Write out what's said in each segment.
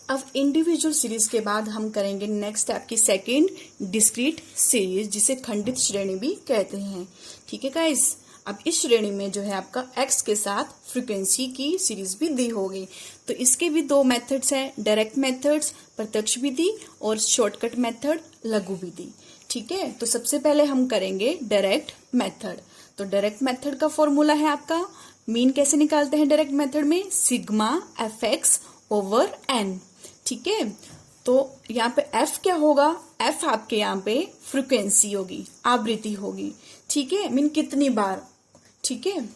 अब individual series के बाद हम करेंगे नेक्स्ट आपकी सेकंड डिस्क्रीट सीरीज, जिसे खंडित श्रेणी भी कहते हैं। ठीक है गाइस, अब इस श्रेणी में जो है आपका x के साथ फ्रीक्वेंसी की सीरीज भी दी होगी। तो इसके भी दो मेथड्स हैं, डायरेक्ट मेथड्स प्रत्यक्ष विधि और शॉर्टकट मेथड लघु विधि। ठीक है, तो सबसे पहले हम करेंगे डायरेक्ट मेथड। तो डायरेक्ट मेथड का फॉर्मूला है आपका, मीन कैसे निकालते हैं डायरेक्ट मेथड में, सिग्मा fx ओवर n। ठीक है, तो यहाँ पे f क्या होगा, f आपके यहाँ पे फ्रीक्वेंसी होगी, आवृत्ति होगी। ठीक है, मीन कितनी बार। ठीक है,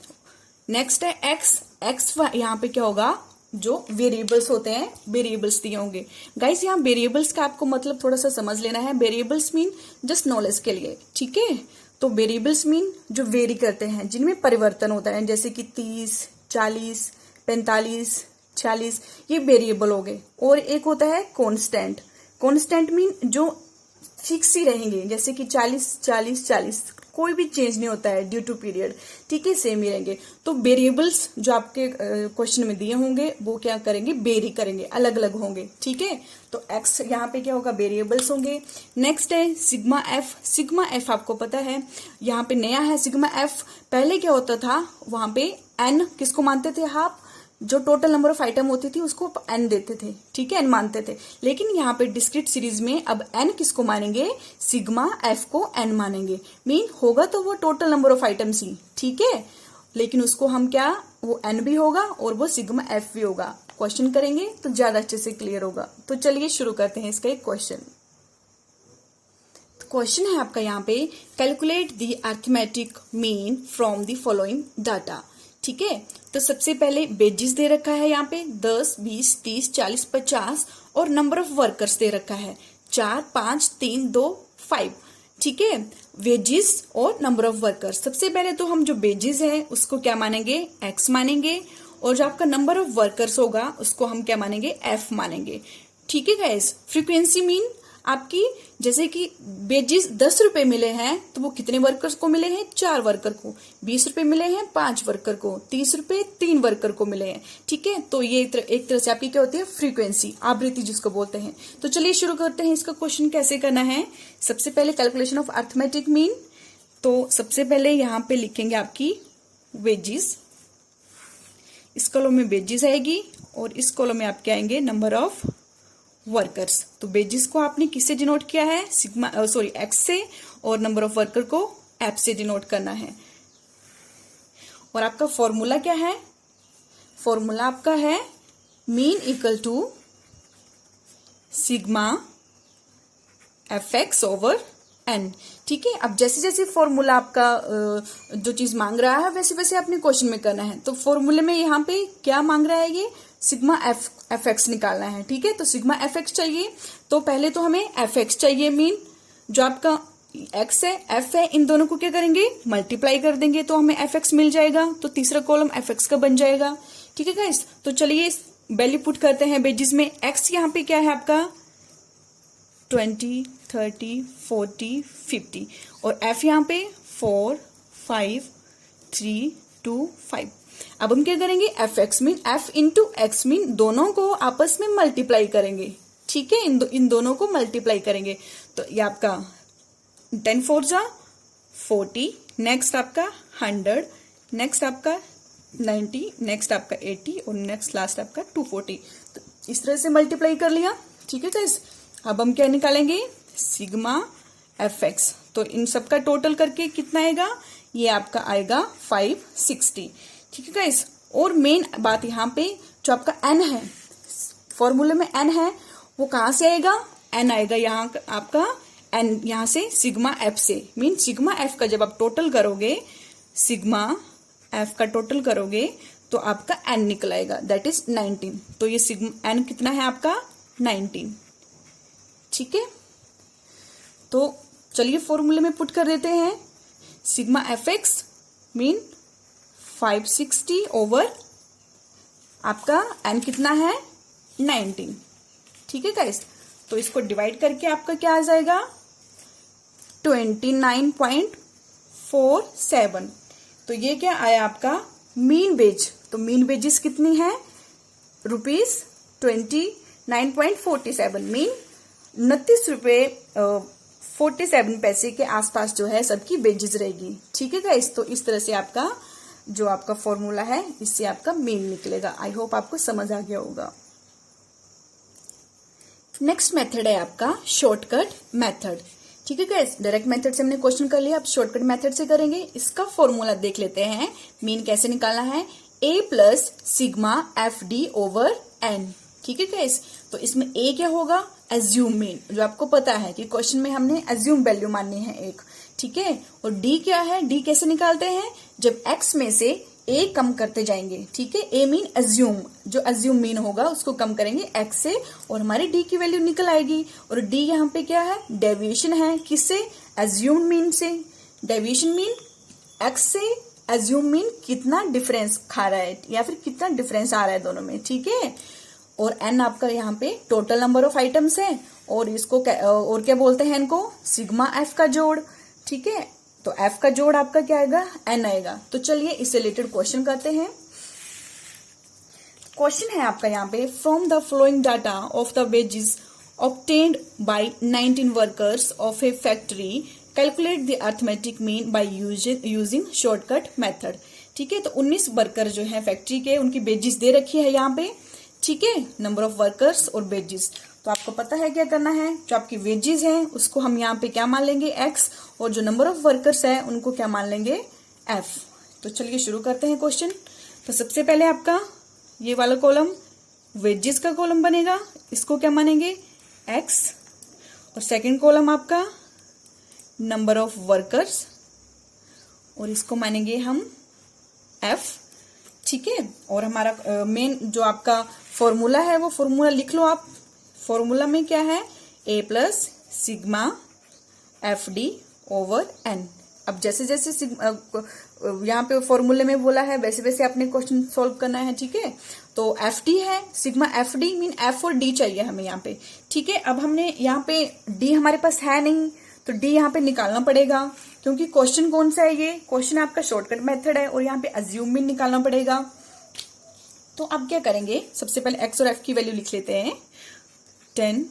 नेक्स्ट है x यहाँ पे क्या होगा, जो वेरिएबल्स होते हैं, वेरिएबल्स दिए होंगे। गाइस यहाँ वेरिएबल्स का आपको मतलब थोड़ा सा समझ लेना है। वेरिएबल्स मीन जस्ट नॉलेज के लिए। ठीक है, तो वेरिएबल्स मीन जो वेरी करते हैं, जिनमें परिवर्तन होता है, जैसे कि 30, 40, 45, 46, ये वेरिएबल हो गए। और एक होता है कांस्टेंट। कांस्टेंट मीन जो फिक्स ही रहेंगे, जैसे कि 40, 40, 40, कोई भी चेंज नहीं होता है ड्यू टू पीरियड। ठीक है, सेम ही रहेंगे। तो वेरिएबल्स जो आपके क्वेश्चन में दिए होंगे वो क्या करेंगे, वेरी करेंगे, अलग अलग होंगे। ठीक है, तो x यहाँ पे क्या होगा, वेरिएबल्स होंगे। नेक्स्ट है सिग्मा f। सिग्मा f आपको पता है, यहाँ पे नया है सिग्मा f। पहले क्या होता था, वहां पे n किसको मानते थे आप, जो टोटल नंबर ऑफ आइटम होती थी उसको n देते थे। ठीक है, n मानते थे। लेकिन यहाँ पे डिस्क्रीट सीरीज में अब n किसको मानेंगे, सिग्मा f को n मानेंगे। मीन होगा तो वो टोटल नंबर ऑफ आइटम्स ही। ठीक है, लेकिन उसको हम क्या, वो n भी होगा और वो सिग्मा f भी होगा। क्वेश्चन करेंगे तो ज्यादा अच्छे से क्लियर होगा। तो चलिए शुरू करते हैं इसका एक क्वेश्चन। क्वेश्चन है आपका यहाँ पे, calculate the arithmetic mean from the following data. ठीक है, तो सबसे पहले वेजेस दे रखा है यहाँ पे 10, 20, 30, 40, 50 और नंबर ऑफ वर्कर्स दे रखा है 4, 5, 3, 2, 5। ठीक है, वेजेस और नंबर ऑफ वर्कर्स। सबसे पहले तो हम जो वेजेस है उसको क्या मानेंगे, x मानेंगे, और जो आपका नंबर ऑफ वर्कर्स होगा उसको हम क्या मानेंगे, f मानेंगे। ठीक है गाइस, फ्रीक्वेंसी मीन आपकी, जैसे कि वेजेस 10 रुपए मिले हैं तो वो कितने वर्कर्स को मिले हैं, 4 वर्कर को। 20 रुपए मिले हैं 5 वर्कर को। 30 रुपए 3 वर्कर को मिले हैं। ठीक है, तो ये एक तरह से आपकी क्या होती है, फ्रीक्वेंसी, आवृत्ति जिसको बोलते हैं। तो चलिए शुरू करते हैं। इसका क्वेश्चन कैसे करना है, सबसे पहले कैलकुलेशन ऑफ अरिथमेटिक मीन। तो सबसे पहले यहाँ पे लिखेंगे आपकी वेजेस, इस कॉलम में वेजेस आएगी और इस कॉलम में आपके आएंगे नंबर ऑफ वर्कर्स। तो वेजेस को आपने किससे डिनोट किया है, सिग्मा x से, और नंबर ऑफ वर्कर को f से डिनोट करना है। और आपका फॉर्मूला क्या है, फॉर्मूला आपका है mean equal to sigma fx over n। ठीक है, अब जैसे जैसे फॉर्मूला आपका जो चीज मांग रहा है वैसे वैसे आपने क्वेश्चन में करना है। तो फॉर्मूले में यहाँ पे क्या मांग रहा है, ये सिग्मा fx निकालना है। ठीक है, तो सिग्मा fx चाहिए, तो पहले तो हमें fx चाहिए, मीन जो आपका x है f है, इन दोनों को क्या करेंगे, मल्टीप्लाई कर देंगे तो हमें fx मिल जाएगा। तो तीसरा कॉलम fx का बन जाएगा। ठीक है गाइस, तो चलिए वैल्यू पुट करते हैं वेजेस में। x यहाँ पे क्या है आपका 20, 30, 40, 50, और f यहाँ पे 4, 5, 3, 2, 5। अब हम क्या करेंगे, fx mean f into x mean दोनों को आपस में मल्टीप्लाई करेंगे। ठीक है, इन दोनों को मल्टीप्लाई करेंगे। तो ये आपका 10 4 जा 40, नेक्स्ट आपका 100, नेक्स्ट आपका 90, नेक्स्ट आपका 80 और नेक्स्ट लास्ट आपका 240। तो इस तरह से मल्टीप्लाई कर लिया। ठीक है गाइस, अब हम क्या निकालेंगे, सिग्मा fx। तो इन सबका टोटल करके कितना आएगा, ये आपका आएगा 560। ठीक है गाइस, और मेन बात यहाँ पे जो आपका n है, फॉर्मूले में n है, वो कहाँ से आएगा, n आएगा यहाँ आपका n यहाँ से सिग्मा f से। मीन सिग्मा f का जब आप टोटल करोगे, सिग्मा f का टोटल करोगे तो आपका n निकल आएगा, दैट इज 19। तो ये सिग्मा n कितना है आपका 19। ठीक है, तो चलिए फॉर्मूले में पुट कर देते हैं। सिग्मा fx मीन 560 ओवर आपका n कितना है 19। ठीक है गाइस, तो इसको डिवाइड करके आपका क्या आ जाएगा 29.47। तो ये क्या आया आपका मीन वेज। तो मीन वेजेस कितनी है, ₹20 9.47 मीन 29 रुपये 47 पैसे के आसपास जो है सबकी वेजेस रहेगी। ठीक है गाइस, तो इस तरह से आपका जो आपका फॉर्मूला है इससे आपका मीन निकलेगा। आई होप आपको समझ आ गया होगा। नेक्स्ट मेथड है आपका शॉर्टकट मेथड। ठीक है गाइस, डायरेक्ट मेथड से हमने क्वेश्चन कर लिया, अब शॉर्टकट मेथड से करेंगे। इसका फॉर्मूला देख लेते हैं, मीन कैसे निकालना है, a plus sigma F D over N. ठीक है गाइस, तो इसमें a क्या होगा, एज्यूम मीन, जो आपको पता है कि क्वेश्चन में हमने एज्यूम वैल्यू माननी है एक। ठीक है, और d क्या है, d कैसे निकालते हैं, जब x में से a कम करते जाएंगे। ठीक है, a मीन एज्यूम, जो एज्यूम मीन होगा उसको कम करेंगे x से और हमारी d की वैल्यू निकल आएगी। और d यहाँ पे क्या है, डेविएशन है, किससे, एज्यूम मीन से। डेविएशन मीन x से एज्यूम मीन कितना डिफरेंस खा रहा है या फिर कितना डिफरेंस आ रहा है दोनों में। ठीक है, और n आपका यहाँ पे टोटल नंबर ऑफ आइटम्स है और इसको और क्या बोलते हैं इनको, सिग्मा f का जोड़। ठीक है, तो f का जोड़ आपका क्या आएगा, n आएगा। तो चलिए इससे रिलेटेड क्वेश्चन करते हैं। क्वेश्चन है आपका यहाँ पे, from the flowing data of the wages obtained by 19 workers of A factory calculate the arithmetic mean by using shortcut method. ठीक है, तो 19 वर्कर जो है फैक्ट्री के, उनकी वेजेस दे रखी है यहाँ पे। ठीक है, नंबर ऑफ वर्कर्स और वेजेस, तो आपको पता है क्या करना है, जो आपकी वेजेस हैं उसको हम यहाँ पे क्या मान लेंगे, x, और जो नंबर ऑफ वर्कर्स है उनको क्या मान लेंगे, f। तो चलिए शुरू करते हैं क्वेश्चन। तो सबसे पहले आपका ये वाला कॉलम वेजेस का कॉलम बनेगा, इसको क्या मानेंगे, x, और सेकंड कॉलम आपका नंबर ऑफ वर्कर्स और इसको मानेंगे हम f। ठीक है, और हमारा मेन जो आपका फॉर्मूला है वो फॉर्मूला लिख लो आप। फॉर्मूला में क्या है, a plus sigma F D over N. अब जैसे जैसे यहाँ पे फॉर्मूले में बोला है वैसे वैसे आपने क्वेश्चन सॉल्व करना है। ठीक है, तो एफ डी है, sigma F D mean F और डी चाहिए हमें यहाँ पे। ठीक है, अब हमने यहाँ पे डी हमारे पास है नहीं तो डी यहाँ पे निकालना पड़ेगा, क्योंकि क्वेश्चन कौन सा है, ये क्वेश्चन आपका शॉर्टकट मेथड है और यहाँ पे अज्यूम मीन निकालना पड़ेगा। तो अब क्या करेंगे, सबसे पहले एक्स और एफ की वैल्यू लिख लेते हैं, 10,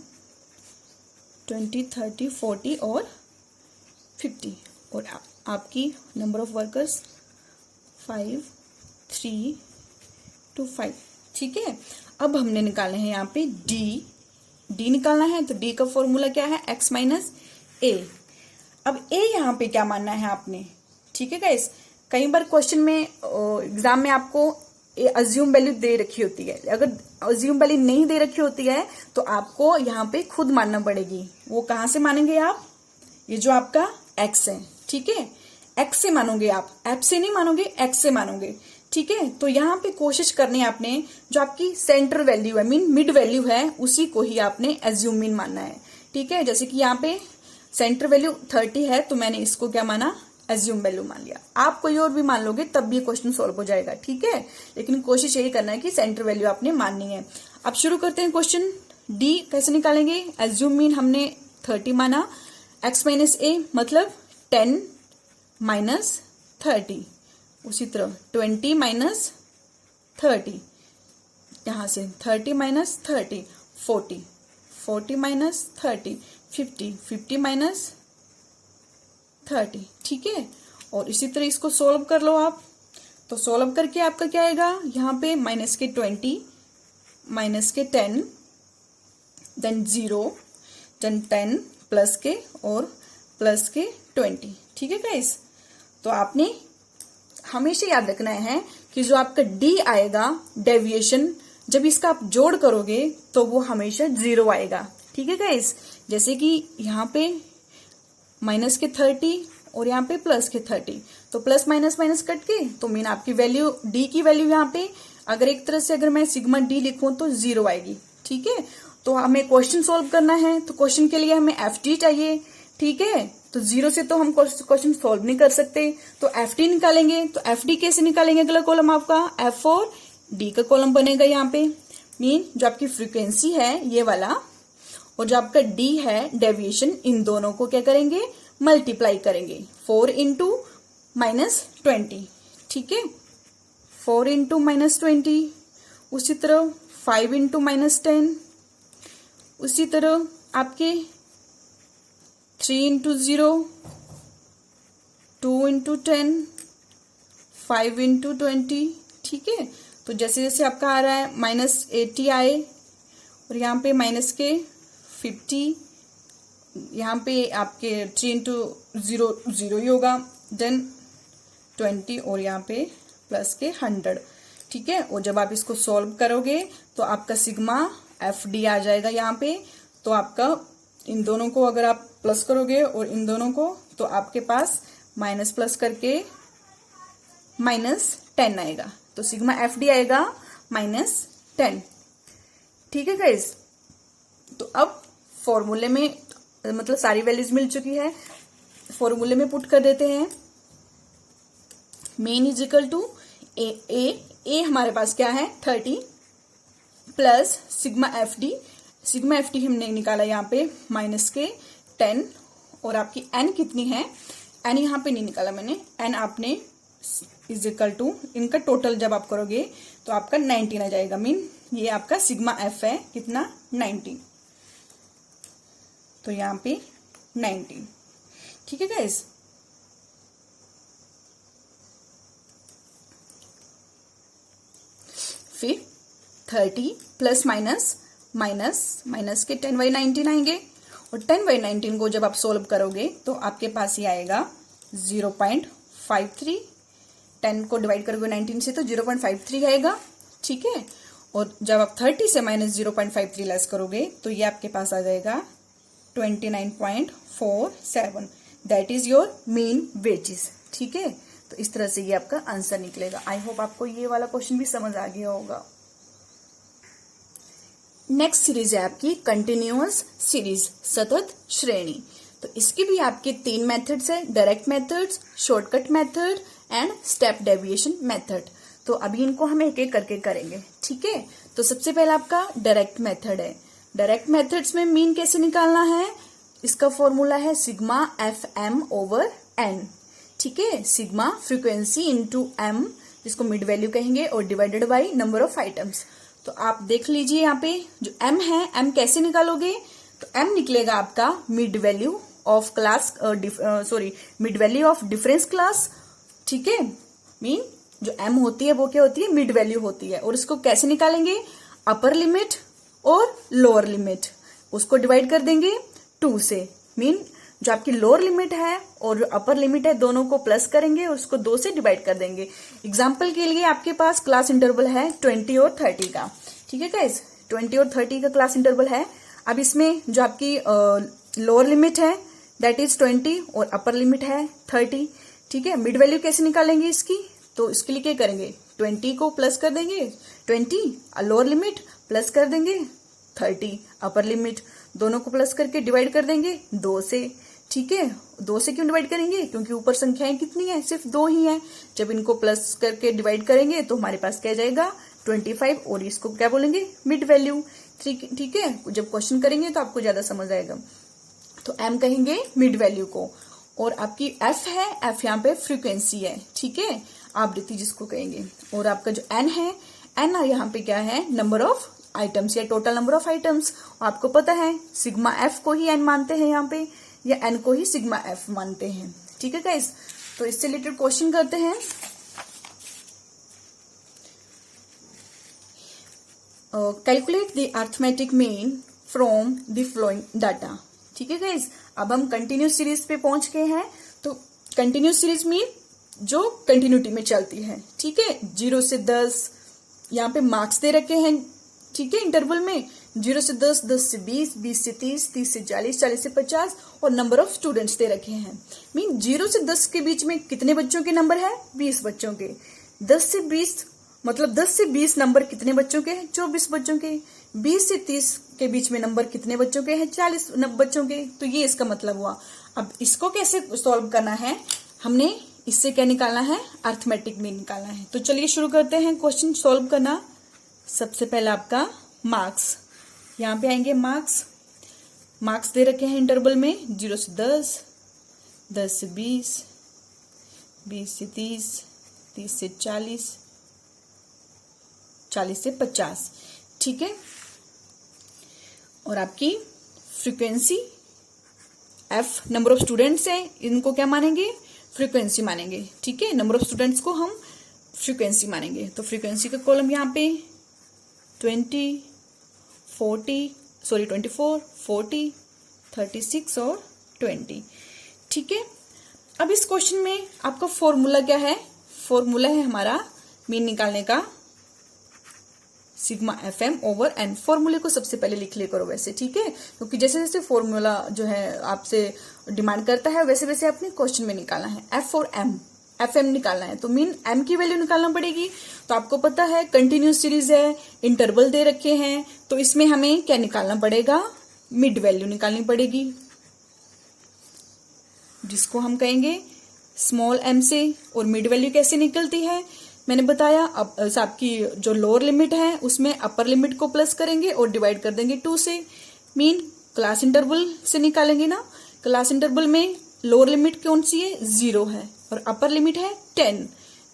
20, 30, 40 और 50, और आपकी नंबर ऑफ वर्कर्स 5, 3 to 5। ठीक है, अब हमने निकालना है यहाँ पे डी निकालना है, तो डी का फॉर्मूला क्या है, x माइनस ए। अब a यहाँ पे क्या मानना है आपने। ठीक है गाइस, कई बार क्वेश्चन में एग्जाम में आपको अज्यूम वैल्यू दे रखी होती है, अगर अज्यूम वैल्यू नहीं दे रखी होती है तो आपको यहाँ पे खुद मानना पड़ेगी। वो कहाँ से मानेंगे आप, ये जो आपका x है। ठीक है, x से मानोगे आप, f से नहीं मानोगे, x से मानोगे। ठीक है, तो यहाँ पे कोशिश करनी है आपने, जो आपकी सेंटर वैल्यू है मीन मिड वैल्यू है उसी को ही आपने एज्यूम मीन मानना है। ठीक है, जैसे कि यहाँ पे सेंटर वैल्यू 30 है तो मैंने इसको क्या माना, एज्यूम वैल्यू मान लिया। आप कोई और भी मान लोगे तब भी क्वेश्चन सॉल्व हो जाएगा। ठीक है, लेकिन कोशिश यही करना है कि सेंटर वैल्यू आपने माननी है। अब शुरू करते हैं क्वेश्चन। डी कैसे निकालेंगे, एज्यूम मीन हमने 30 माना, x माइनस ए मतलब 10 माइनस 30, उसी तरह 20 माइनस 30, यहां से 30 माइनस 30, 40, 40 माइनस 30, 50, 50 माइनस 30। ठीक है, और इसी तरह इसको सोल्व कर लो आप। तो सोल्व करके आपका क्या आएगा, यहाँ पे माइनस के 20, माइनस के 10, देन 0, देन 10 प्लस के और प्लस के 20। ठीक है गाइस, तो आपने हमेशा याद रखना है कि जो आपका डी आएगा डेविएशन, जब इसका आप जोड़ करोगे तो वो हमेशा 0 आएगा। ठीक है गाइस, जैसे कि यहाँ पे माइनस के 30 और यहाँ पे प्लस के 30, तो प्लस माइनस माइनस कट के तो मीन आपकी वैल्यू डी की वैल्यू यहाँ पे अगर एक तरह से अगर मैं सिग्मा डी लिखूं तो 0 आएगी। ठीक है, तो हमें क्वेश्चन सॉल्व करना है तो क्वेश्चन के लिए हमें एफ डी चाहिए। ठीक है, तो 0 से तो हम क्वेश्चन सॉल्व नहीं कर सकते, तो एफ डी निकालेंगे। तो एफ डी कैसे निकालेंगे, अगला कॉलम आपका एफ और डी का कॉलम बनेगा यहाँ पे, मीन जो आपकी फ्रीक्वेंसी है ये वाला और जो आपका डी है डेविएशन, इन दोनों को क्या करेंगे, मल्टीप्लाई करेंगे 4 इंटू माइनस 20। ठीक है, 4 इंटू माइनस 20, उसी तरह 5 इंटू माइनस 10, उसी तरह आपके 3 इंटू 0, 2 इंटू 10, 5 इंटू 20, ठीक है। तो जैसे जैसे आपका आ रहा है -80 आए, और यहाँ पे माइनस के 50, यहाँ पे आपके 3 इंटू 0 0 ही होगा, देन 20, और यहाँ पे प्लस के 100, ठीक है। और जब आप इसको सॉल्व करोगे तो आपका सिग्मा FD आ जाएगा यहाँ पे। तो आपका इन दोनों को अगर आप प्लस करोगे और इन दोनों को, तो आपके पास माइनस प्लस करके -10 आएगा। तो सिग्मा FD आएगा -10, ठीक है गाइस। तो अब फॉर्मूले में मतलब सारी वैल्यूज मिल चुकी है, फॉर्मूले में पुट कर देते हैं। मेन इज इक्वल टू ए हमारे पास क्या है 30 प्लस सिग्मा FD हमने निकाला यहाँ पे -10, और आपकी n कितनी है, n यहाँ पे नहीं निकाला मैंने, n आपने इज इक्वल टू इनका टोटल जब आप करोगे तो आपका 19 आ जाएगा। मीन ये आपका सिग्मा F है कितना 19, तो यहाँ पे 19, ठीक है गाइस। फिर 30 प्लस माइनस के 10/19 आएंगे, और 10/19 को जब आप सोल्व करोगे तो आपके पास ये आएगा 0.53, 10 को डिवाइड करोगे 19 से तो 0.53 आएगा, ठीक है। और जब आप 30 से -0.53 लेस करोगे तो ये आपके पास आ जाएगा 29.47, that is your mean wages, ठीक है। तो इस तरह से ये आपका आंसर निकलेगा। आई होप आपको ये वाला क्वेश्चन भी समझ आ गया होगा। नेक्स्ट सीरीज है आपकी कंटिन्यूअस सीरीज, सतत श्रेणी। तो इसकी भी आपके 3 मेथड्स है, direct methods, shortcut method and step deviation method. तो अभी इनको हम एक एक करके करेंगे, ठीक है। तो सबसे पहला आपका डायरेक्ट मेथड है। डायरेक्ट मेथड्स में मीन कैसे निकालना है, इसका फॉर्मूला है सिग्मा FM/n, ठीक है। सिग्मा फ्रीक्वेंसी इंटू m, जिसको मिड वैल्यू कहेंगे, और divided by number of items. तो आप देख लीजिए यहाँ पे जो m है, m कैसे निकालोगे, तो m निकलेगा आपका mid value of class, mid value of difference class, ठीक है। मीन जो m होती है वो क्या होती है, मिड वैल्यू होती है। और इसको कैसे निकालेंगे, अपर लिमिट और लोअर लिमिट, उसको डिवाइड कर देंगे 2 से। मीन जो आपकी लोअर लिमिट है और जो अपर लिमिट है दोनों को प्लस करेंगे और उसको 2 से डिवाइड कर देंगे। एग्जाम्पल के लिए आपके पास क्लास इंटरवल है 20 और 30 का, ठीक है गाइस, 20 और 30 का क्लास इंटरवल है। अब इसमें जो आपकी लोअर लिमिट है दैट इज 20 और अपर लिमिट है 30, ठीक है। मिड वैल्यू कैसे निकालेंगे इसकी, तो इसके लिए क्या करेंगे, 20 को प्लस कर देंगे, 20 लोअर लिमिट प्लस कर देंगे 30 अपर लिमिट, दोनों को प्लस करके डिवाइड कर देंगे 2 से, ठीक है। 2 से क्यों डिवाइड करेंगे, क्योंकि ऊपर संख्याएं कितनी है, सिर्फ 2 ही है। जब इनको प्लस करके डिवाइड करेंगे तो हमारे पास क्या जाएगा 25, और इसको क्या बोलेंगे मिड वैल्यू, ठीक है। जब क्वेश्चन करेंगे तो आपको ज्यादा समझ आएगा। तो m कहेंगे मिड वैल्यू को, और आपकी f है, f यहाँ पे फ्रीक्वेंसी है, ठीक है, आवृत्ति जिसको कहेंगे। और आपका जो n है, n यहाँ पे क्या है, नंबर ऑफ आइटम्स या टोटल नंबर ऑफ आइटम्स। आपको पता है सिग्मा f को ही n मानते हैं यहाँ पे, या n को ही सिग्मा f मानते हैं, ठीक है गाइस। तो इससे रिलेटेड क्वेश्चन करते हैं। Calculate the arithmetic mean from the flowing data, ठीक है गाइस। अब हम कंटिन्यूस सीरीज पे पहुंच गए हैं। तो कंटिन्यूस सीरीज मीन जो कंटिन्यूटी में चलती है, ठीक है। 0 से 10 यहाँ पे मार्क्स दे रखे हैं, ठीक है, इंटरवल में 0 से 10, 10 से 20, 20 से 30, 30 से 40, 40 से 50, और नंबर ऑफ स्टूडेंट्स दे रखे हैं। मीन 0 से 10 के बीच में कितने बच्चों के नंबर है, 20 बच्चों के। 10 से 20 मतलब 10 से 20 नंबर कितने बच्चों के हैं, 24 बच्चों के। 20 से 30 के बीच में नंबर कितने बच्चों के हैं, 40 बच्चों के। तो ये इसका मतलब हुआ। अब इसको कैसे सॉल्व करना है, हमने इससे क्या निकालना है, अरिथमेटिक मीन निकालना है। तो चलिए शुरू करते हैं क्वेश्चन सॉल्व करना। सबसे पहला आपका मार्क्स, यहाँ पे आएंगे मार्क्स। मार्क्स दे रखे हैं इंटरवल में 0 से 10, 10 से 20, 20 से 30, 30 से 40, 40 से 50, ठीक है। और आपकी frequency F number of students है, इनको क्या मानेंगे, फ्रीक्वेंसी मानेंगे। ठीक है, नंबर ऑफ स्टूडेंट्स को हम फ्रीक्वेंसी मानेंगे। तो फ्रीक्वेंसी का कॉलम यहाँ पे 24, 40, 36 और 20। ठीक है, अब इस क्वेश्चन में आपका फॉर्मूला क्या है, फॉर्मूला है हमारा मीन निकालने का sigma F M over N. फॉर्मूले को सबसे पहले लिख ले करो वैसे, ठीक है, क्योंकि जैसे जैसे फॉर्मूला जो है आपसे डिमांड करता है वैसे वैसे अपने क्वेश्चन में निकालना है। एफ और एम, एफ एम निकालना है तो मीन एम की वैल्यू निकालना पड़ेगी। तो आपको पता है कंटिन्यूस सीरीज है, इंटरवल दे रखे हैं, तो इसमें हमें क्या निकालना पड़ेगा, मिड वैल्यू निकालनी पड़ेगी, जिसको हम कहेंगे स्मॉल एम से। और मिड वैल्यू कैसे निकलती है मैंने बताया, अब आपकी जो लोअर लिमिट है उसमें अपर लिमिट को प्लस करेंगे और डिवाइड कर देंगे 2 से। मीन क्लास इंटरवल से निकालेंगे ना, क्लास इंटरवल में लोअर लिमिट कौन सी है, 0 है और अपर लिमिट है 10।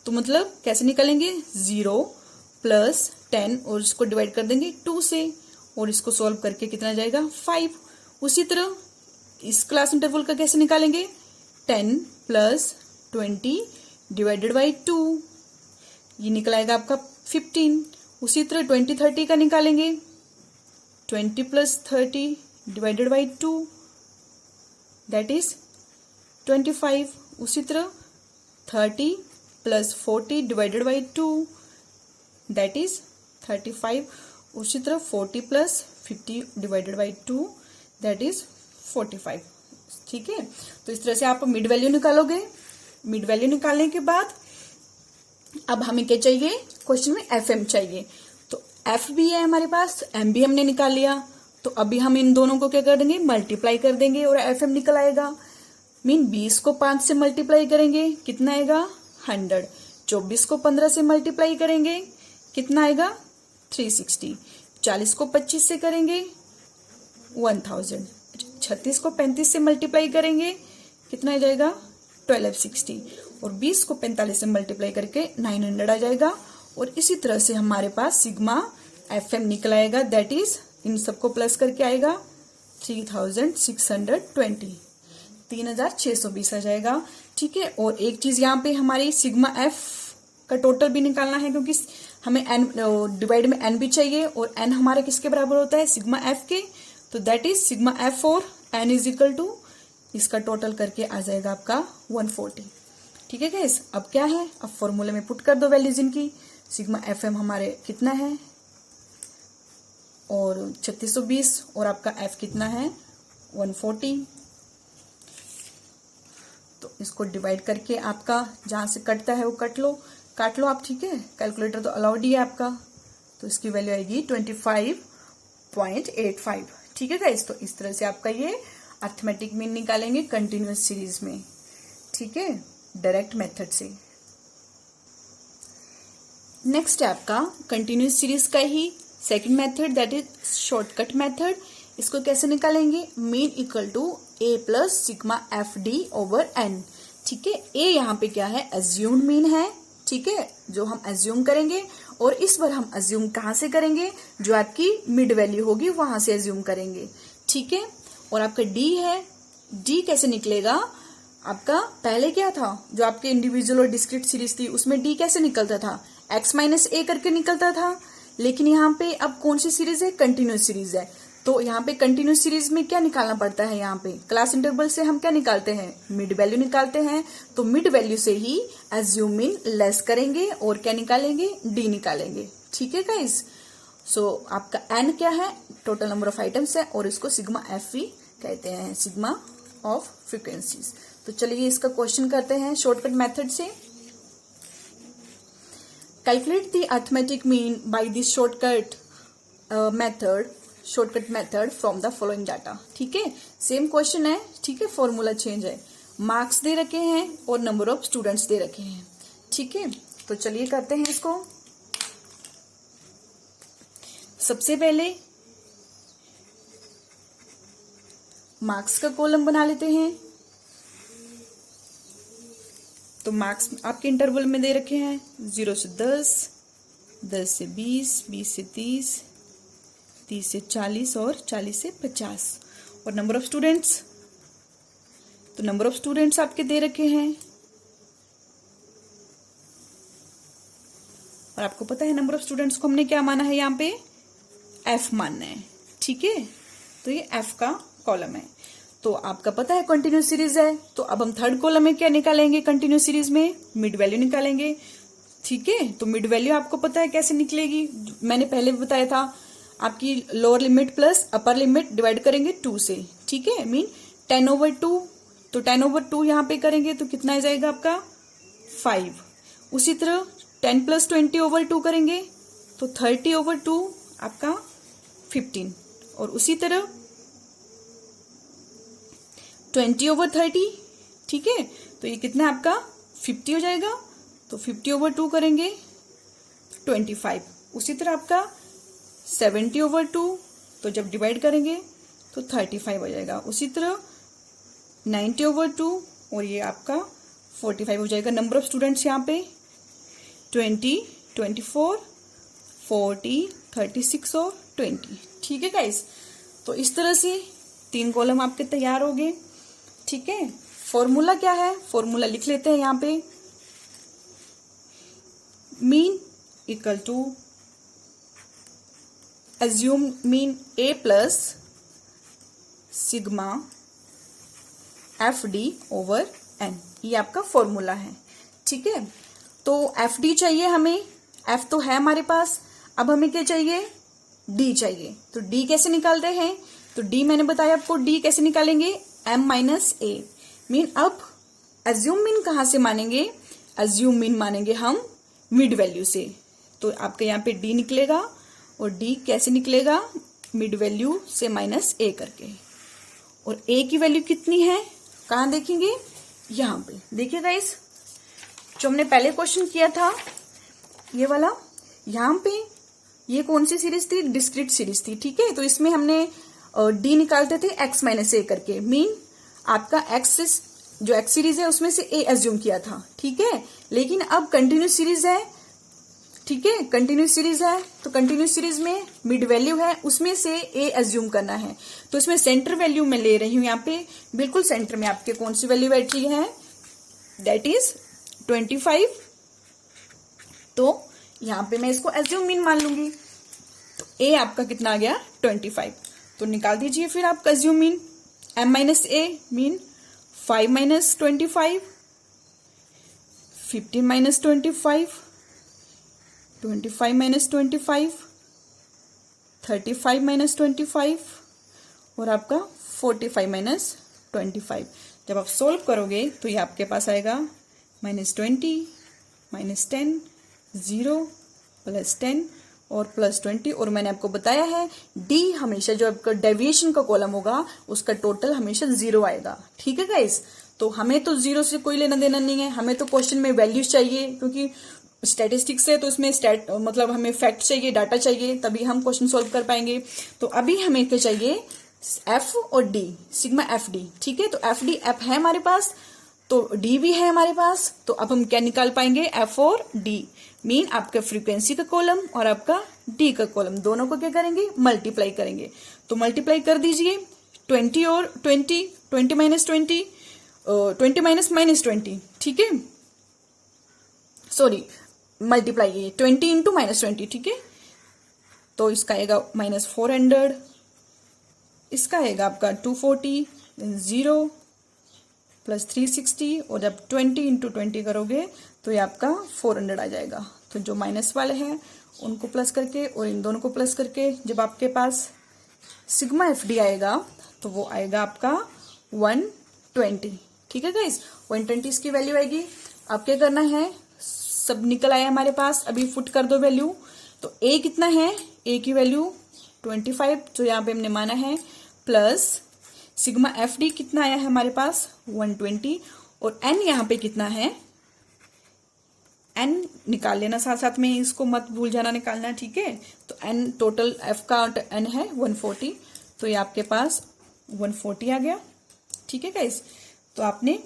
तो मतलब कैसे निकालेंगे, 0 + 10 और इसको डिवाइड कर देंगे 2 से और इसको सॉल्व करके कितना जाएगा, 5। उसी तरह इस क्लास इंटरवल का कैसे निकालेंगे, 10 + 20 डिवाइडेड बाई 2, ये निकलाएगा आपका 15। उसी तरह 20, 30 का निकालेंगे, 20 + 30 डिवाइडेड बाई 2 दैट इज 25। उसी तरह 30 + 40 डिवाइडेड बाई 2 दैट इज 35। उसी तरह 40 + 50 डिवाइडेड बाई 2 दैट इज 45। ठीक है, तो इस तरह से आप मिड वैल्यू निकालोगे। मिड वैल्यू निकालने के बाद अब हमें क्या चाहिए, क्वेश्चन में एफ एम चाहिए। तो एफ भी है हमारे पास, एम भी हमने निकाल लिया। तो अभी हम इन दोनों को क्या कर देंगे, मल्टीप्लाई कर देंगे और एफ एम निकल आएगा। मीन 20 को 5 से मल्टीप्लाई करेंगे कितना आएगा, 100। 24 को 15 से मल्टीप्लाई करेंगे कितना आएगा, 360। 40 को 25 से करेंगे 1000। 36 को 35 से मल्टीप्लाई करेंगे कितना आ जाएगा, 1260। और 20 को 45 से मल्टीप्लाई करके 900 आ जाएगा। और इसी तरह से हमारे पास सिग्मा एफ एम निकल आएगा, दैट इज इन सबको प्लस करके आएगा 3620, 3620 आ जाएगा। ठीक है, और एक चीज यहाँ पे हमारी सिग्मा एफ का टोटल भी निकालना है, क्योंकि हमें एन डिवाइड में एन भी चाहिए और एन हमारा किसके बराबर होता है, सिग्मा एफ के। तो दैट इज सिग्मा एफ और एन इज इक्वल टू, इसका टोटल करके आ जाएगा आपका 140। ठीक है गाइस, अब क्या है, अब फॉर्मूले में पुट कर दो वैल्यूज इनकी। सिग्मा एफ एम हमारे कितना है और 3620 और आपका एफ कितना है 140। तो इसको डिवाइड करके आपका जहां से कटता है वो काट लो आप। ठीक है, कैलकुलेटर तो अलाउड ही है आपका। तो इसकी वैल्यू आएगी 25.85। ठीक है गाइस, तो इस तरह से आपका ये अर्थमेटिक मीन निकालेंगे कंटिन्यूअस सीरीज में। ठीक है, डायरेक्ट मेथड से। नेक्स्ट है आपका कंटिन्यूअस सीरीज का ही second method, that is shortcut method. इसको कैसे निकालेंगे, mean equal to a + sigma F D over N. ठीक है, a यहाँ पे क्या है, एज्यूम्ड मीन है। ठीक है, जो हम एज्यूम करेंगे और इस बार हम एज्यूम कहाँ से करेंगे, जो आपकी मिड वैल्यू होगी वहां से एज्यूम करेंगे। ठीक है, और आपका d है, d कैसे निकलेगा, आपका पहले क्या था, जो आपके इंडिविजुअल और डिस्क्रीट सीरीज थी उसमें d कैसे निकलता था, x - a करके निकलता था। लेकिन यहाँ पे अब कौन सी सीरीज है, कंटिन्यूस सीरीज है। तो यहाँ पे कंटिन्यूस सीरीज में क्या निकालना पड़ता है, यहाँ पे क्लास इंटरवल से हम क्या निकालते हैं, मिड वैल्यू निकालते हैं। तो मिड वैल्यू से ही एज्यूम मीन लेस करेंगे और क्या निकालेंगे, डी निकालेंगे। ठीक है गाइस, सो आपका एन क्या है, टोटल नंबर ऑफ आइटम्स है और इसको सिग्मा एफ भी कहते हैं, सिग्मा ऑफ फ्रीक्वेंसीज। तो चलिए इसका क्वेश्चन करते हैं शॉर्टकट मेथड से। Calculate the arithmetic mean by this shortcut method from the following data. ठीक है, सेम क्वेश्चन है। ठीक है, फॉर्मूला चेंज है, मार्क्स दे रखे हैं और नंबर ऑफ स्टूडेंट्स दे रखे हैं। ठीक है, तो चलिए करते हैं इसको। सबसे पहले मार्क्स का कॉलम बना लेते हैं। तो मार्क्स आपके इंटरवल में दे रखे हैं 0 से 10, 10 से 20, 20 से 30, 30 से 40 और 40 से 50। और नंबर ऑफ स्टूडेंट्स, तो नंबर ऑफ स्टूडेंट्स आपके दे रखे हैं और आपको पता है नंबर ऑफ स्टूडेंट्स को हमने क्या माना है, यहाँ पे एफ मानना है। ठीक है, तो ये एफ का कॉलम है। तो आपका पता है कंटिन्यूस सीरीज है, तो अब हम थर्ड कॉलम में क्या निकालेंगे, कंटिन्यूस सीरीज में मिड वैल्यू निकालेंगे। ठीक है, तो मिड वैल्यू आपको पता है कैसे निकलेगी, मैंने पहले भी बताया था, आपकी lower limit plus upper limit divide करेंगे 2 से। ठीक है, मीन 10/2, तो 10/2 यहाँ पे करेंगे तो कितना आ जाएगा आपका 5। उसी तरह 10 + 20/2 करेंगे तो 30/2 आपका 15। और उसी तरह 20/30, ठीक है, तो ये कितना आपका 50 हो जाएगा, तो 50/2 करेंगे 25। उसी तरह आपका 70/2, तो जब डिवाइड करेंगे तो 35 हो जाएगा। उसी तरह 90/2 और ये आपका 45 हो जाएगा। नंबर ऑफ स्टूडेंट्स यहाँ पे 20, 24, 40, 36 और 20। ठीक है गाइस, तो इस तरह से 3 कॉलम आपके तैयार हो गए। ठीक है, फॉर्मूला क्या है, फॉर्मूला लिख लेते हैं यहाँ पे, mean equal to assume mean A plus sigma FD/N, ये आपका फॉर्मूला है। ठीक है, तो FD चाहिए हमें, F तो है हमारे पास, अब हमें क्या चाहिए, D चाहिए। तो D कैसे निकालते हैं, तो D मैंने बताया आपको, D कैसे निकालेंगे, M - A। मीन अब एज्यूम मीन कहाँ से मानेंगे, एज्यूम मीन मानेंगे हम मिड वैल्यू से। तो आपके यहाँ पे D निकलेगा और D कैसे निकलेगा, मिड वैल्यू से -A करके। और A की वैल्यू कितनी है, कहाँ देखेंगे, यहाँ पे देखिए गाइस, जो हमने पहले क्वेश्चन किया था ये वाला, यहाँ पे ये कौन सी सीरीज थी, डिस्क्रीट सीरीज थी। ठीक है, तो इसमें हमने D निकालते थे x - A करके, मीन आपका x जो x सीरीज है उसमें से A एज्यूम किया था। ठीक है, लेकिन अब कंटिन्यूस सीरीज है। ठीक है, कंटिन्यूस सीरीज है तो कंटिन्यूस सीरीज में मिड वैल्यू है, उसमें से A एज्यूम करना है। तो इसमें सेंटर वैल्यू मैं ले रही हूं, यहाँ पे बिल्कुल सेंटर में आपके कौन सी वैल्यू बैठ रही है, दैट इज 25। तो यहाँ पे मैं इसको एज्यूम मीन मान लूंगी, तो A आपका कितना आ गया 25। तो निकाल दीजिए फिर आप assume mean, M - A mean 5 - 25, 15 - 25, 25 - 25, 35 - 25 और आपका 45 - 25। जब आप सोल्व करोगे तो ये आपके पास आएगा -20, -10, 0, +10 और +20। और मैंने आपको बताया है D हमेशा जो आपका डेविएशन का कॉलम होगा उसका टोटल हमेशा 0 आएगा। ठीक है गाइस, तो हमें तो 0 से कोई लेना देना नहीं है, हमें तो क्वेश्चन में वैल्यूज चाहिए, क्योंकि स्टैटिस्टिक्स है तो इसमें मतलब हमें फैक्ट चाहिए, डाटा चाहिए, तभी हम क्वेश्चन सॉल्व कर पाएंगे। तो अभी हमें क्या चाहिए, F और D, सिग्मा FD। ठीक है, तो FD F है हमारे पास, तो D भी है हमारे पास, तो अब हम क्या निकाल पाएंगे, F और D, मीन आपका फ्रीक्वेंसी का कॉलम और आपका D का कॉलम, दोनों को क्या करेंगे, मल्टीप्लाई करेंगे। तो मल्टीप्लाई कर दीजिए 20 और 20, 20 - 20, 20 - -20। ठीक है, सॉरी मल्टीप्लाई 20 × -20। ठीक है, तो इसका आएगा -400, इसका आएगा आपका 240, 0 + 360 और जब 20 × 20 करोगे तो ये आपका 400 आ जाएगा। तो जो माइनस वाले हैं उनको प्लस करके और इन दोनों को प्लस करके जब आपके पास सिग्मा FD आएगा तो वो आएगा आपका 120। ठीक है गाइस, 120 इसकी वैल्यू आएगी। अब क्या करना है, सब निकल आया हमारे पास, अभी फुट कर दो वैल्यू। तो A कितना है, A की वैल्यू 25 जो यहाँ पे हमने माना है, प्लस सिग्मा FD कितना आया है हमारे पास 120 और N यहाँ पे कितना है, N निकाल लेना साथ साथ में, इसको मत भूल जाना निकालना। ठीक है, तो N टोटल F का N है 140, तो ये आपके पास 140 आ गया। ठीक है गाइस, तो आपने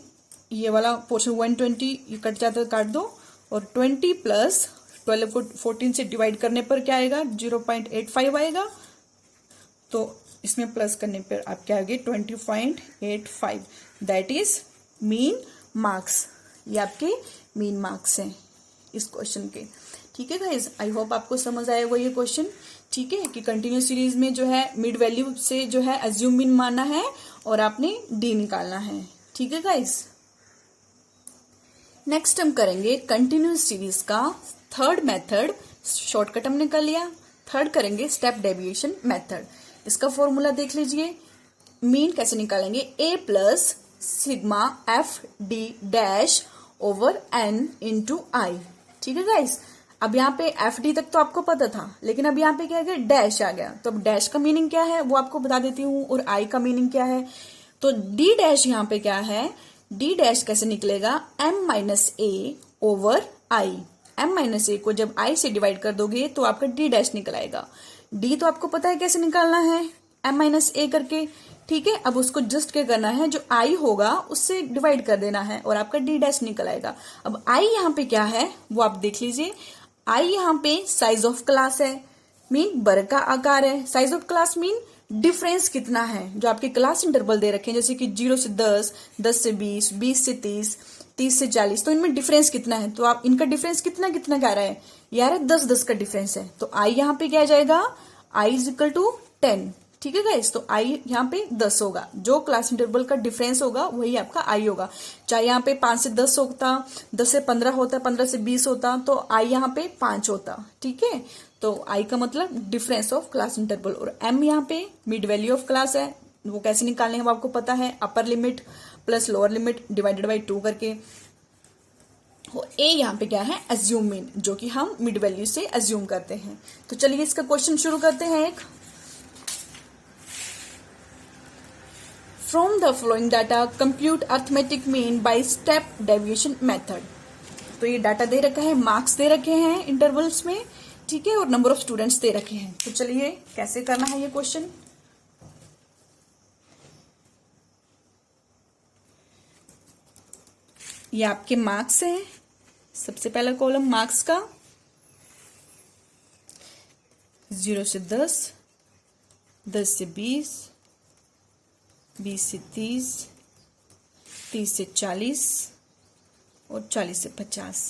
ये वाला पोर्शन 120 ये कट जाता है काट दो, और 20 + 12 को 14 से डिवाइड करने पर क्या आएगा 0.85 आएगा। तो इसमें प्लस करने पर आपके आगे 20.85, दैट इज मीन मार्क्स। ये आपके मीन मार्क्स हैं इस क्वेश्चन के। ठीक है गाइज, आई होप आपको समझ आएगा ये क्वेश्चन। ठीक है कि कंटिन्यूस सीरीज में जो है मिड वैल्यू से जो है अज्यूम मीन मानना है और आपने डी निकालना है। ठीक है गाइज, नेक्स्ट हम करेंगे कंटिन्यूस सीरीज का थर्ड मेथड। शॉर्टकट हमने कर लिया, थर्ड करेंगे स्टेप डेविएशन मेथड। इसका फॉर्मूला देख लीजिए। मीन कैसे निकालेंगे, A plus sigma F D dash over N into I. ठीक है गाइस, अब यहाँ पे एफ डी तक तो आपको पता था, लेकिन अब यहाँ पे क्या गया, डैश आ गया। तो अब डैश का मीनिंग क्या है वो आपको बता देती हूँ, और आई का मीनिंग क्या है। तो डी डैश यहाँ पे क्या है, डी डैश कैसे निकलेगा, M minus A over I. M minus A को जब आई से डिवाइड कर दोगे तो आपका डी डैश निकल आएगा। डी तो आपको पता है कैसे निकालना है, एम माइनस ए करके। ठीक है, अब उसको जस्ट क्या करना है, जो आई होगा उससे डिवाइड कर देना है और आपका डी डैश निकल आएगा। अब आई यहाँ पे क्या है वो आप देख लीजिए। आई यहाँ पे साइज ऑफ क्लास है, मीन वर्ग का आकार है। Size of class mean difference कितना है, जो आपके क्लास इंटरवल दे रखे हैं, जैसे कि 0 से 10, 10 से 20, 20 से 30, 30 से 40, तो इनमें डिफरेंस कितना है। तो आप इनका डिफरेंस कितना कितना क्या रहा है यार, 10-10 का डिफरेंस है। तो आई यहाँ पे क्या आ जाएगा, आई इज इक्वल टू 10। ठीक है गाइस, तो आई यहाँ पे 10 होगा। जो क्लास इंटरवल का डिफरेंस होगा वही आपका आई होगा। चाहे यहाँ पे 5 से 10 होता, 10 से 15 होता, 15 से 20 होता, तो आई यहाँ पे 5 होता। ठीक है, तो आई का मतलब डिफरेंस ऑफ क्लास इंटरवल। और एम यहाँ पे मिड वैल्यू ऑफ क्लास है, वो कैसे निकालने हैं वो आपको पता है, upper limit plus lower limit divided by 2 करके। ए यहाँ पे क्या है, अज्यूम मीन, जो कि हम मिड वैल्यू से अज्यूम करते हैं। तो चलिए इसका क्वेश्चन शुरू करते हैं। एक, from the flowing data compute arithmetic mean by step deviation method. तो ये डाटा दे रखा है, मार्क्स दे रखे हैं इंटरवल्स में। ठीक है, और नंबर ऑफ स्टूडेंट्स दे रखे हैं। तो चलिए कैसे करना है ये क्वेश्चन। ये आपके मार्क्स हैं, सबसे पहला कॉलम मार्क्स का, 0 से 10, 10 से 20, 20 से 30, 30 से 40 और 40 से 50।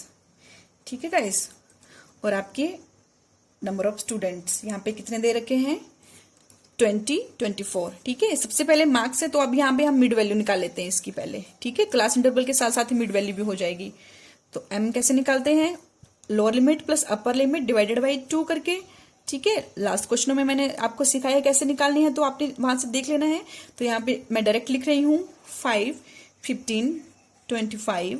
ठीक है गाइस, और आपके नंबर ऑफ स्टूडेंट्स यहाँ पे कितने दे रखे हैं, 20, 24। ठीक है, सबसे पहले मार्क्स है तो अब यहाँ पे हम मिड वैल्यू निकाल लेते हैं इसकी पहले। ठीक है, क्लास इंटरवल के साथ साथ ही मिड वैल्यू भी हो जाएगी। तो एम कैसे निकालते हैं, lower limit plus upper limit divided by 2 करके। ठीक है, लास्ट क्वेश्चनों में मैंने आपको सिखाया कैसे निकालनी है, तो आपने वहां से देख लेना है। तो यहाँ पे मैं डायरेक्ट लिख रही हूँ 5, 15, 25,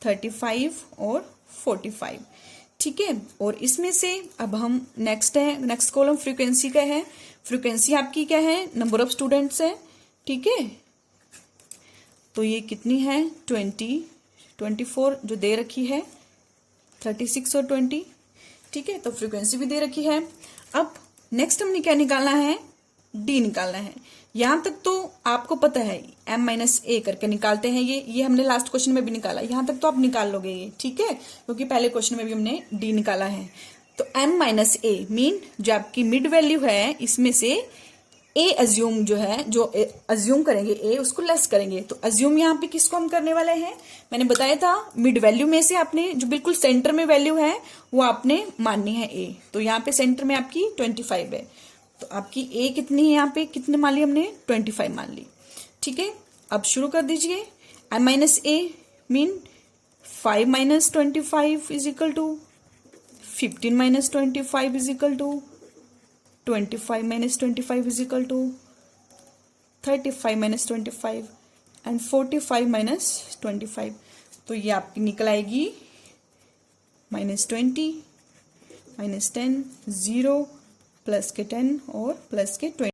35 और 45। ठीक है, और इसमें से अब हम नेक्स्ट कॉलम फ्रीक्वेंसी का है। फ्रीक्वेंसी आपकी क्या है, नंबर ऑफ स्टूडेंट्स है। ठीक है, तो ये कितनी है, 20, 24 जो दे रखी है, 36 और 20। ठीक है, तो फ्रीक्वेंसी भी दे रखी है। अब नेक्स्ट हमने क्या निकालना है, डी निकालना है। यहां तक तो आपको पता है, एम माइनस ए करके निकालते हैं। ये हमने लास्ट क्वेश्चन में भी निकाला, यहां तक तो आप निकाल लोगे ये। ठीक है, क्योंकि पहले क्वेश्चन में भी हमने डी निकाला है। तो एम माइनस ए मीन जो आपकी मिड वैल्यू है, इसमें से ए अज्यूम जो है, जो अज्यूम करेंगे ए उसको लेस करेंगे। तो अज्यूम यहाँ पे किसको हम करने वाले हैं, मैंने बताया था मिड वैल्यू में से आपने जो बिल्कुल सेंटर में वैल्यू है वो आपने माननी है ए। तो यहाँ पे सेंटर में आपकी 25 है, तो आपकी ए कितनी है, यहाँ पे कितने मान ली हमने, 25 मान ली। ठीक है, अब शुरू कर दीजिए। M minus A mean 5 minus 25 is equal to 15 minus 25 is equal to 25 minus 25 is equal to 35 minus 25 and 45 minus 25। तो ये आपकी निकल आएगी -20, -10, 0, प्लस के 10 और प्लस के 20।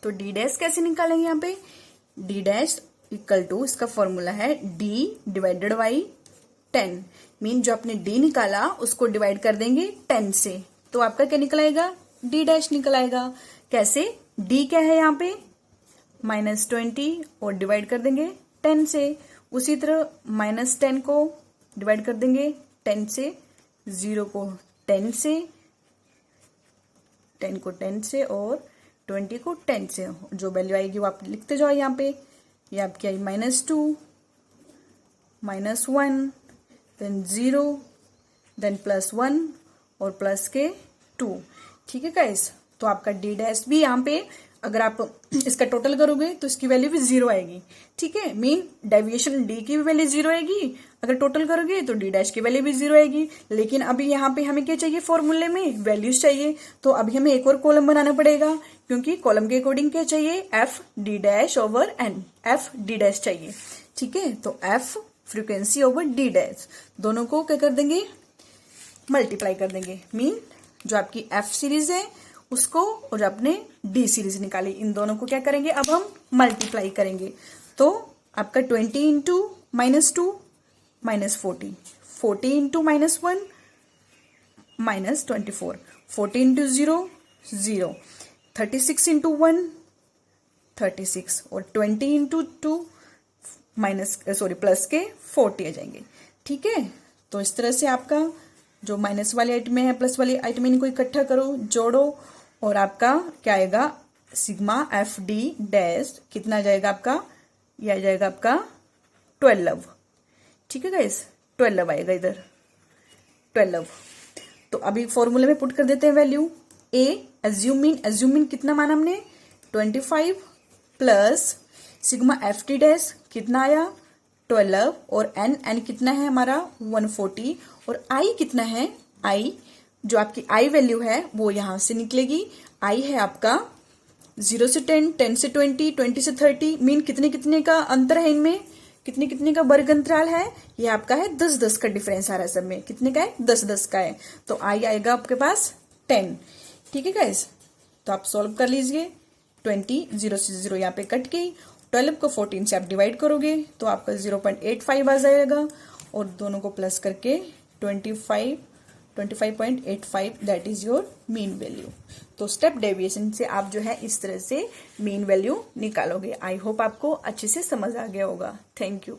तो डी डैश कैसे निकालेंगे यहाँ पे, डी डैश इक्वल टू, इसका फॉर्मूला है डी डिवाइडेड बाई 10, मीन जो आपने डी निकाला उसको डिवाइड कर देंगे 10 से, तो आपका क्या निकल आएगा, डी डैश निकल आएगा। कैसे, डी क्या है यहाँ पे -20 और डिवाइड कर देंगे 10 से, उसी तरह -10 को डिवाइड कर देंगे 10 से, 0 को 10 से, 10 को 10 से और 20 को 10 से, जो वैल्यू आएगी वो आप लिखते जाओ यहाँ पे। ये आपकी आई -2, -1, देन 0, देन +1 और प्लस के 2। ठीक है गाइस, तो आपका डी डैश भी यहाँ पे अगर आप इसका टोटल करोगे तो इसकी वैल्यू भी 0 आएगी। ठीक है, मीन डेविएशन डी की भी वैल्यू 0 आएगी, अगर टोटल करोगे तो डी डैश की वैल्यू भी 0 आएगी। लेकिन अभी यहाँ पे हमें क्या चाहिए, फॉर्मूले में वैल्यूज चाहिए, तो अभी हमें एक और कॉलम बनाना पड़ेगा, क्योंकि कॉलम के अकॉर्डिंग क्या चाहिए, F D dash over N, F D dash चाहिए। ठीक है, तो F frequency over D dash, दोनों को क्या कर देंगे, मल्टीप्लाई कर देंगे। मीन जो आपकी एफ सीरीज है उसको और अपने डी सीरीज निकाली, इन दोनों को क्या करेंगे, अब हम मल्टीप्लाई करेंगे। तो आपका 20 इंटू -2 -40, 40 इंटू -1 -24, 40 इंटू 0 0, 36 इंटू 1 36 और 20 इंटू 2 प्लस के 40 आ जाएंगे। ठीक है, तो इस तरह से आपका जो माइनस वाले आइटम है प्लस वाले आइटम इनको इकट्ठा करो, जोड़ो, और आपका क्या आएगा, सिग्मा एफ डी डैश कितना आ जाएगा आपका, ये आ जाएगा आपका 12। ठीक है गाइस, 12 आएगा इधर 12। तो अभी फॉर्मूले में पुट कर देते हैं वैल्यू। ए एज्यूमिन कितना माना हमने, 25 plus sigma F T dash कितना आया 12, और एन कितना है हमारा 140, और आई कितना है, आई जो आपकी आई वैल्यू है वो यहां से निकलेगी। आई है आपका 0 से 10, 10 से 20, 20 से 30, मीन कितने कितने का अंतर है इनमें, कितने कितने का वर्ग अंतराल है, ये आपका है 10-10 का डिफरेंस आ रहा है सब में, कितने का है 10-10 का है, तो आई आएगा आपके पास 10। ठीक है गाइस, तो आप सॉल्व कर लीजिए। 20 0 से 0 यहाँ पे कट गई, 12 को 14 से आप डिवाइड करोगे तो आपका 0.85 आ जाएगा, और दोनों को प्लस करके 25.85 that is your mean value. तो स्टेप डेविएशन से आप जो है इस तरह से मीन वैल्यू निकालोगे। आई होप आपको अच्छे से समझ आ गया होगा। Thank you.